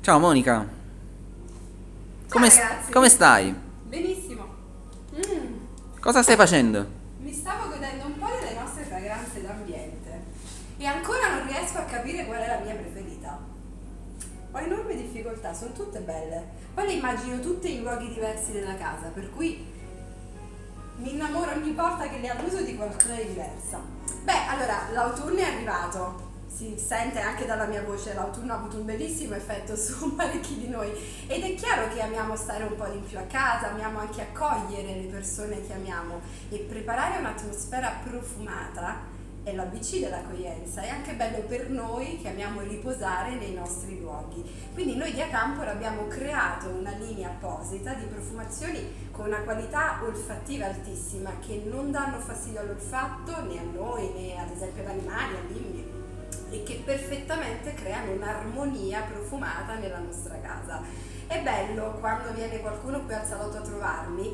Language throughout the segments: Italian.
Ciao Monica, Ciao ragazzi, come stai? benissimo. Mm, Cosa stai facendo? Mi stavo godendo un po' delle nostre fragranze d'ambiente e ancora non riesco a capire qual è la mia preferita. Ho enorme difficoltà, sono tutte belle. Poi le immagino tutte in luoghi diversi della casa, per cui mi innamoro ogni volta che le annuso di qualcuna di diversa. Beh, allora, l'autunno è arrivato. Si sente anche dalla mia voce, l'autunno ha avuto un bellissimo effetto su parecchi di noi ed è chiaro che amiamo stare un po' di più a casa, amiamo anche accogliere le persone che amiamo e preparare un'atmosfera profumata è l'ABC dell'accoglienza, è anche bello per noi che amiamo riposare nei nostri luoghi. Quindi noi di Acampora abbiamo creato una linea apposita di profumazioni con una qualità olfattiva altissima che non danno fastidio all'olfatto né a noi né ad esempio ad animali, a bimbi e che perfettamente creano un'armonia profumata nella nostra casa. È bello quando viene qualcuno qui al salotto a trovarmi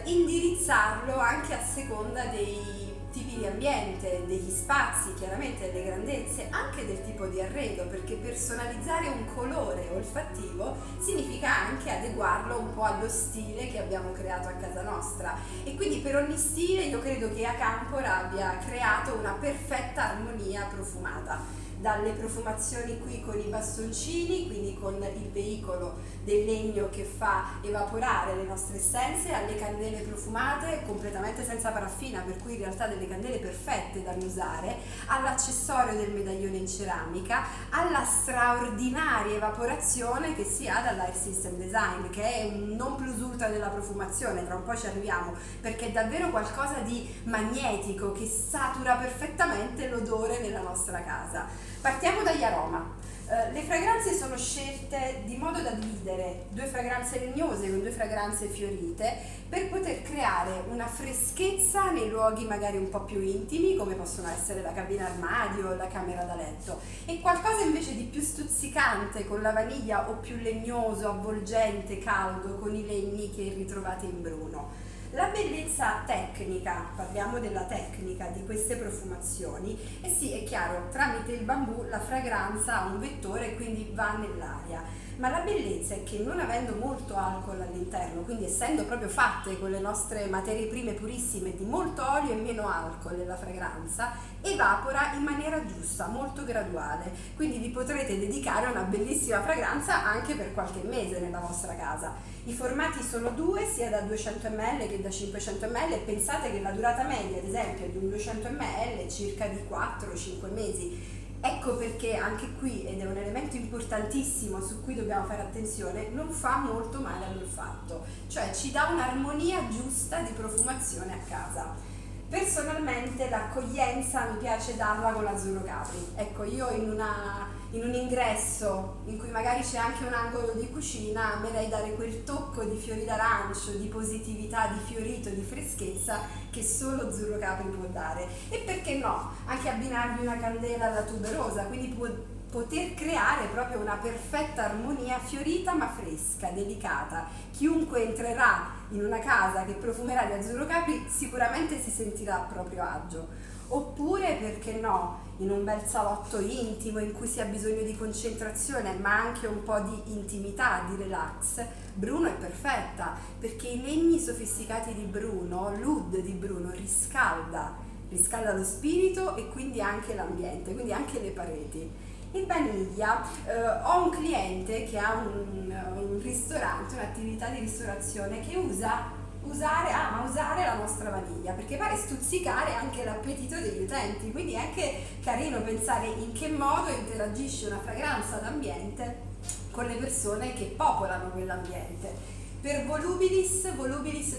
indirizzarlo anche a seconda dei tipi di ambiente, degli spazi, chiaramente delle grandezze, anche del tipo di arredo, perché personalizzare un colore olfattivo significa anche adeguarlo un po' allo stile che abbiamo creato a casa nostra e quindi per ogni stile io credo che Acampora abbia creato una perfetta armonia profumata. Dalle profumazioni qui con i bastoncini, quindi con il veicolo del legno che fa evaporare le nostre essenze, alle candele profumate completamente senza paraffina, per cui in realtà delle candele perfette da usare, all'accessorio del medaglione in ceramica, alla straordinaria evaporazione che si ha dall'Air System Design, che è un non plus ultra della profumazione, tra un po' ci arriviamo, perché è davvero qualcosa di magnetico che satura perfettamente l'odore nella nostra casa. Partiamo dagli aroma. Le fragranze sono scelte di modo da dividere due fragranze legnose con due fragranze fiorite per poter creare una freschezza nei luoghi magari un po' più intimi come possono essere la cabina armadio o la camera da letto e qualcosa invece di più stuzzicante con la vaniglia o più legnoso, avvolgente, caldo con i legni che ritrovate in Bruno. La bellezza tecnica, parliamo della tecnica di queste profumazioni, e sì, è chiaro, tramite il bambù la fragranza ha un vettore e quindi va nell'aria, ma la bellezza è che non avendo molto alcol all'interno, quindi essendo proprio fatte con le nostre materie prime purissime di molto olio e meno alcol nella fragranza, evapora in maniera giusta, molto graduale, quindi vi potrete dedicare a una bellissima fragranza anche per qualche mese nella vostra casa. I formati sono due, sia da 200 ml che da 500 ml e pensate che la durata media, ad esempio, di un 200 ml è circa di 4-5 mesi. Ecco perché anche qui, ed è un elemento importantissimo su cui dobbiamo fare attenzione, non fa molto male all'olfatto, cioè ci dà un'armonia giusta di profumazione a casa. Personalmente l'accoglienza mi piace darla con l'azzurro capri. Ecco, io in un ingresso in cui magari c'è anche un angolo di cucina, amerei dare quel tocco di fiori d'arancio, di positività, di fiorito, di freschezza che solo azzurro capri può dare. E perché no? Anche abbinargli una candela alla tuberosa, quindi poter creare proprio una perfetta armonia fiorita ma fresca, delicata. Chiunque entrerà in una casa che profumerà di azzurro capri sicuramente si sentirà a proprio agio. Oppure, perché no, in un bel salotto intimo in cui si ha bisogno di concentrazione ma anche un po' di intimità, di relax, Bruno è perfetta perché i legni sofisticati di Bruno, l'oud di Bruno riscalda lo spirito e quindi anche l'ambiente, quindi anche le pareti. In vaniglia ho un cliente che ha un ristorante, un'attività di ristorazione che ama usare la nostra vaniglia perché pare stuzzicare anche l'appetito degli utenti, quindi è anche carino pensare in che modo interagisce una fragranza d'ambiente con le persone che popolano quell'ambiente. Per Volubilis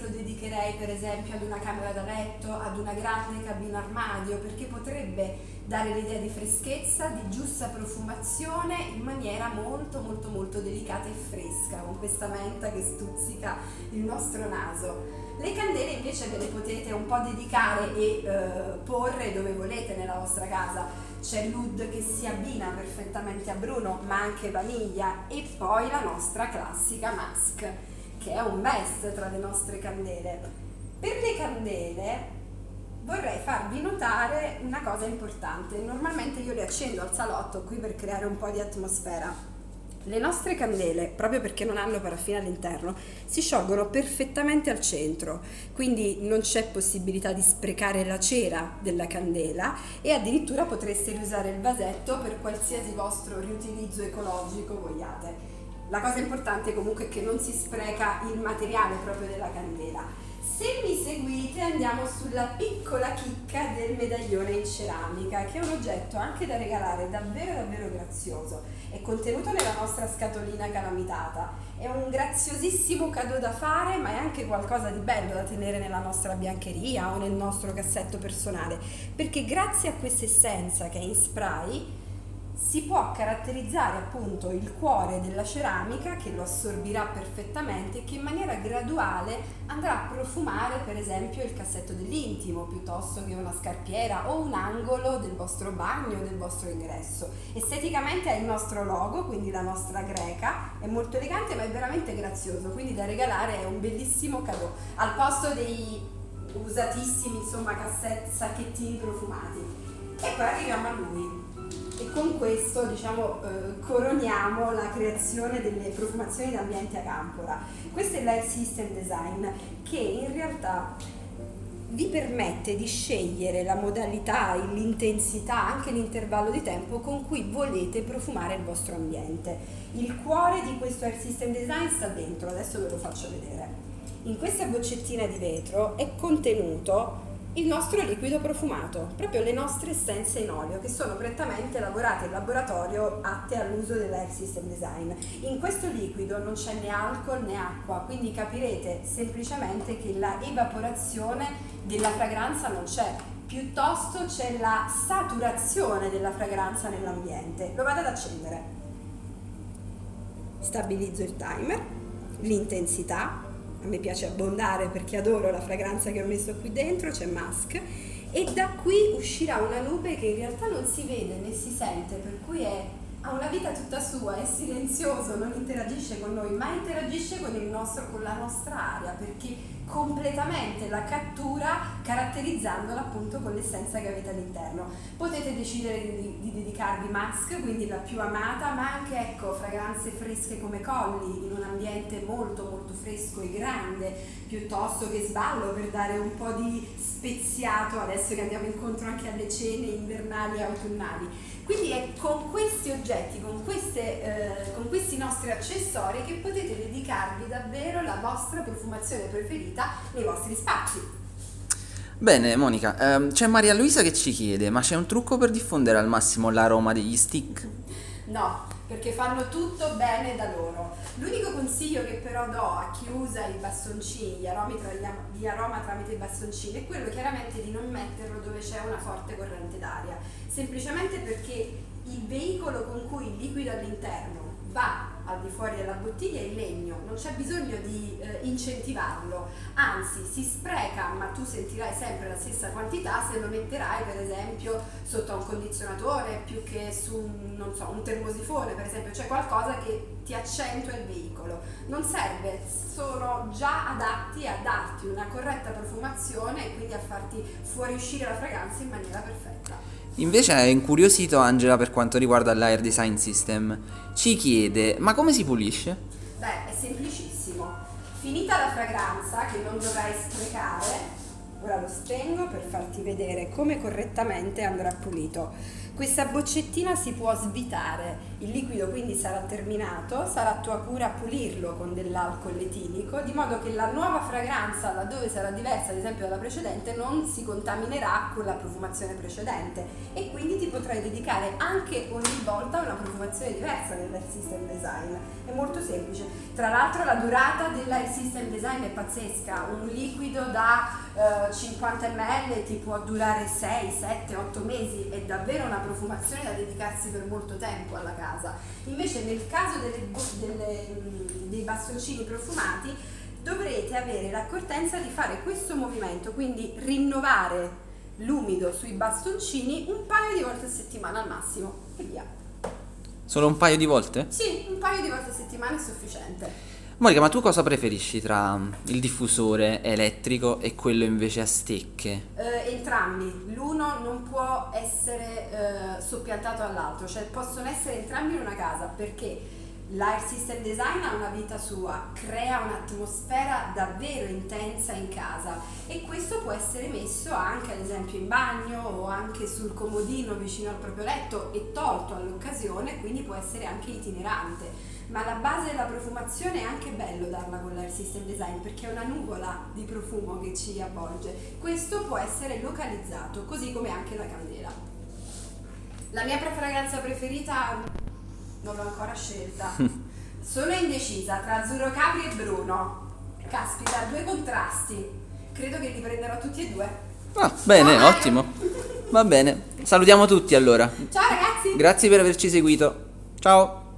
lo dedicherei per esempio ad una camera da letto, ad una grande cabina armadio, perché potrebbe dare l'idea di freschezza, di giusta profumazione in maniera molto molto molto delicata e fresca, con questa menta che stuzzica il nostro naso. Le candele invece ve le potete un po' dedicare e porre dove volete nella vostra casa. C'è l'oud che si abbina perfettamente a Bruno, ma anche vaniglia, e poi la nostra classica musk, che è un best tra le nostre candele. Per le candele vorrei farvi notare una cosa importante. Normalmente io le accendo al salotto qui per creare un po' di atmosfera, Le nostre candele, proprio perché non hanno paraffina all'interno, si sciolgono perfettamente al centro, quindi non c'è possibilità di sprecare la cera della candela e addirittura potreste riusare il vasetto per qualsiasi vostro riutilizzo ecologico vogliate. La cosa importante comunque è che non si spreca il materiale proprio della candela. Se mi seguite andiamo sulla piccola chicca del medaglione in ceramica, che è un oggetto anche da regalare davvero davvero grazioso. È contenuto nella nostra scatolina calamitata. È un graziosissimo cadeau da fare, ma è anche qualcosa di bello da tenere nella nostra biancheria o nel nostro cassetto personale, perché grazie a questa essenza che è in spray si può caratterizzare appunto il cuore della ceramica, che lo assorbirà perfettamente e che in maniera graduale andrà a profumare per esempio il cassetto dell'intimo piuttosto che una scarpiera o un angolo del vostro bagno o del vostro ingresso. Esteticamente è il nostro logo, quindi la nostra greca, è molto elegante ma è veramente grazioso, quindi da regalare è un bellissimo cadeau al posto dei usatissimi insomma cassetti, sacchettini profumati. E poi arriviamo a lui. E con questo coroniamo la creazione delle profumazioni d'ambiente a Campora. Questo è l'Air System Design, che in realtà vi permette di scegliere la modalità, l'intensità, anche l'intervallo di tempo con cui volete profumare il vostro ambiente. Il cuore di questo Air System Design sta dentro, adesso ve lo faccio vedere. In questa boccettina di vetro è contenuto il nostro liquido profumato, proprio le nostre essenze in olio che sono prettamente lavorate in laboratorio atte all'uso dell'Air System Design. In questo liquido non c'è né alcol né acqua, quindi capirete semplicemente che la evaporazione della fragranza non c'è, piuttosto c'è la saturazione della fragranza nell'ambiente. Lo vado ad accendere. Stabilizzo il timer, l'intensità. A me piace abbondare perché adoro la fragranza che ho messo qui dentro, c'è Musk, e da qui uscirà una nube che in realtà non si vede né si sente, per cui ha una vita tutta sua, è silenzioso, non interagisce con noi, ma interagisce con la nostra aria, perché completamente la cattura caratterizzandola appunto con l'essenza che avete all'interno. Potete decidere di dedicarvi Musk, quindi la più amata, ma anche ecco fragranze fresche come Colli in un ambiente molto molto fresco e grande, piuttosto che Sballo per dare un po' di speziato adesso che andiamo incontro anche alle cene invernali e autunnali. Quindi è con questi oggetti, con questi nostri accessori che potete dedicarvi davvero la vostra profumazione preferita nei vostri spazi. Bene, Monica, c'è Maria Luisa che ci chiede, ma c'è un trucco per diffondere al massimo l'aroma degli stick? No, perché fanno tutto bene da loro. L'unico consiglio che però do a chi usa i bastoncini, gli aroma tramite i bastoncini, è quello chiaramente di non metterlo dove c'è una forte corrente d'aria, semplicemente perché il veicolo con cui il liquido all'interno va al di fuori della bottiglia è il legno, non c'è bisogno di incentivarlo, anzi si spreca, ma tu sentirai sempre la stessa quantità se lo metterai per esempio sotto a un condizionatore più che su un termosifone per esempio, cioè qualcosa che ti accentua il veicolo. Non serve, sono già adatti a darti una corretta profumazione e quindi a farti fuoriuscire la fragranza in maniera perfetta. Invece è incuriosito Angela per quanto riguarda l'Air Design System. Ci chiede, ma come si pulisce? Beh, è semplicissimo. Finita la fragranza, che non dovrai sprecare, ora lo spengo per farti vedere come correttamente andrà pulito. Questa boccettina si può svitare, il liquido quindi sarà terminato, sarà tua cura pulirlo con dell'alcol etilico, di modo che la nuova fragranza, laddove sarà diversa ad esempio dalla precedente, non si contaminerà con la profumazione precedente e quindi ti potrai dedicare anche ogni volta a una profumazione diversa nell'Air System Design. È molto semplice. Tra l'altro la durata dell'Air System Design è pazzesca, un liquido da 50 ml ti può durare 6, 7, 8 mesi, è davvero una profumazione da dedicarsi per molto tempo alla casa. Invece nel caso dei bastoncini profumati dovrete avere l'accortenza di fare questo movimento, quindi rinnovare l'umido sui bastoncini un paio di volte a settimana al massimo e via. Solo un paio di volte? Sì, un paio di volte a settimana è sufficiente. Monica, ma tu cosa preferisci tra il diffusore elettrico e quello invece a stecche? Entrambi, l'uno non può essere soppiantato all'altro, cioè possono essere entrambi in una casa perché L'air system design ha una vita sua, crea un'atmosfera davvero intensa in casa e questo può essere messo anche ad esempio in bagno o anche sul comodino vicino al proprio letto e tolto all'occasione, quindi può essere anche itinerante. Ma la base della profumazione è anche bello darla con l'air system design perché è una nuvola di profumo che ci avvolge. Questo può essere localizzato, così come anche la candela. La mia fragranza preferita non l'ho ancora scelta. Sono indecisa tra azzurro capri e bruno. Caspita, due contrasti. Credo che li prenderò tutti e due. Ah, bene, Ciao, Mario. ottimo. Va bene. Salutiamo tutti allora. Ciao ragazzi! Grazie per averci seguito. Ciao.